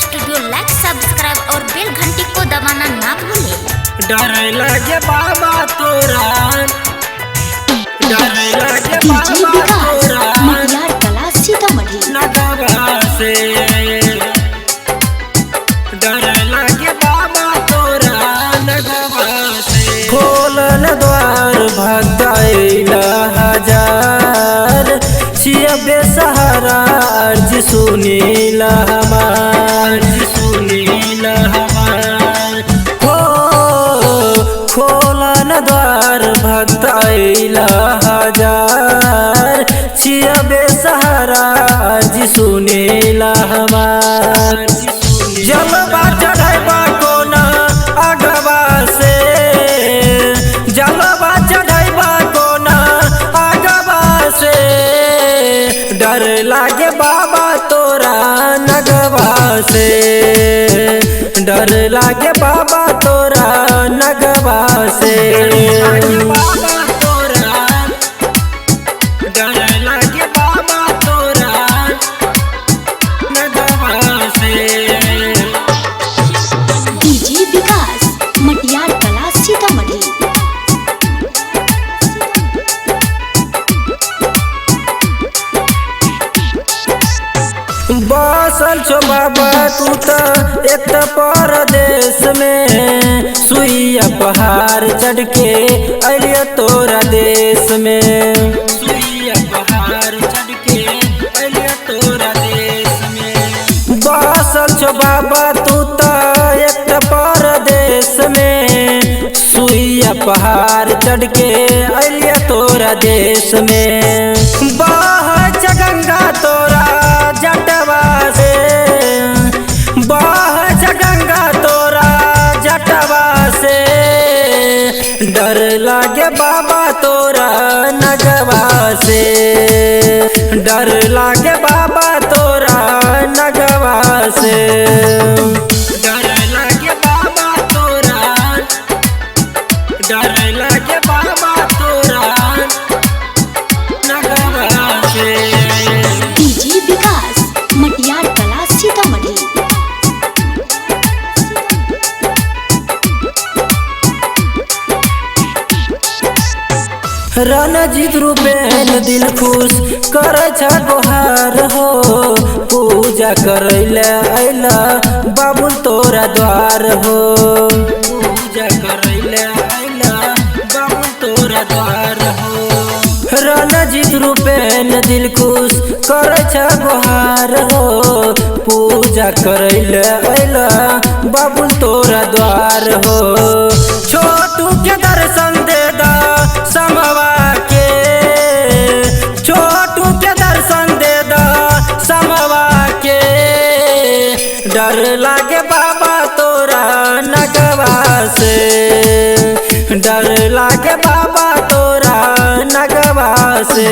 Studio लाइक subscribe और बेल घंटी को दबाना ना भूलें। डर लगे बाबा तोरा, डर लगे बाबा तोरा मटियार कला सीतामढ़ी नगवा से, डर लगे बाबा तोरा नगवा से। खोलन द्वार भक्ताइला हजार, छिया बेसहारा अर्ज सुनीला हमार, सुनीला हमार। हो खोलन द्वार भक्ताइला हजार, छिया बेसहारा अर्ज सुनीला हमार। जलवा चढ़ैबा कोना अगवा से, जलवा चढ़ैबा कोना अगवा से, डर लागे बाबा तोरा नगवा से, डर लागे बाबा तोरा नगवा से। बाबा तोरा, डर लागे बाबा तोरा नगवा से। डीजे विकास मटियार कला सीतामढ़ी। बसल छो बाबा तू तो एक परदेश में, सुइया पहाड़ चढ़ के अलिया तोरा देश में, सुइया पहाड़ चढ़ के अलिया तोरा देश में। बसल छो बाबा तू तो एक परदेश में, सुइया पहाड़ चढ़ के अलिया तोरा देश में। बाह गंगा तोरा जटवा से, बाह गंगा तोरा जटवा से, डर लागे बाबा तोरा नगवा से, डर लागे बाबा तोरा नगवा से। डर लागे बाबा तोरा, डर लागे बाबा तोरा नगवा से। डीजे विकास मटियार कला सीतामढ़ी। रणजीत रूपेन दिल खुश कर गोहार हो, पूजा करैले अइला बाबुल तोरा द्वार हो, पूजा करैले अइला बाबुल तोरा द्वार हो। रणजीत रूपेन दिल खुश कर गोहार हो, पूजा करैले अइला बाबुल तोरा द्वार हो। छोटू के दर्शन दे दा समवा के, छोटू के दर्शन दे दा समवा के, डर लागे बाबा तोरा नगवा से, डर लागे बाबा तोरा नगवा से।